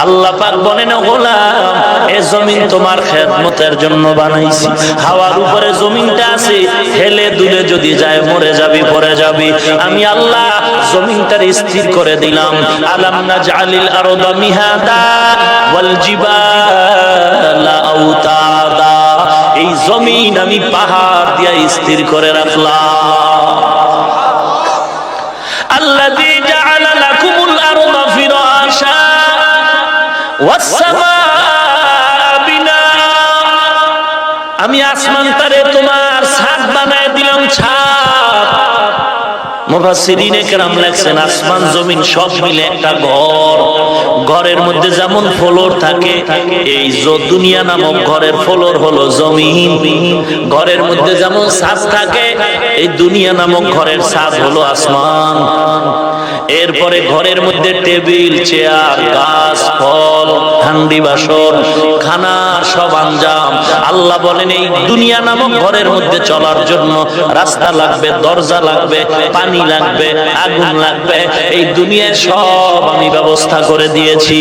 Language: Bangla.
আল্লাহ পাক বলেন গোলাম এই জমিন তোমার খেদমতের জন্য বানাইছি হাওয়ার উপরে জমিনটা আছে হেলে দুলে যদি যায় মরে যাবি পড়ে যাবি আমি আল্লাহ জমিনটার স্থির করে দিলাম আলাম নাজআলিল আরদা মিহাদা ওয়াল জিবালা আওতাদা এই জমিন আমি পাহাড় দিয়া স্থির করে রাখলাম আল্লাযী জাআলা লাকুমুল আরদা ফিরাশা ওয়াস সামাআ বিনাআ আমি আসমানটারে তোমার ছাদ বানায় দিলাম ছাদ মুফাসসিরিনে কেরাম লেখছেন আসমান জমিন সব মিলে একটা ঘর ঘরের মধ্যে যেমন ফ্লোর থাকে এই দুনিয়া নামক ঘরের ফ্লোর হলো জমিন ঘরের মধ্যে যেমন ছাদ থাকে এই দুনিয়া নামক ঘরের ছাদ হলো আসমান এরপরে ঘরের মধ্যে টেবিল চেয়ার গাছ ফল হান্ডি বাসন খানার সব আঞ্জাম আল্লাহ বলেন এই দুনিয়া নামক ঘরের মধ্যে চলার জন্য রাস্তা লাগবে দরজা লাগবে পানি লাগবে আগুন লাগবে এই দুনিয়ার সব আমি ব্যবস্থা করে দিয়েছি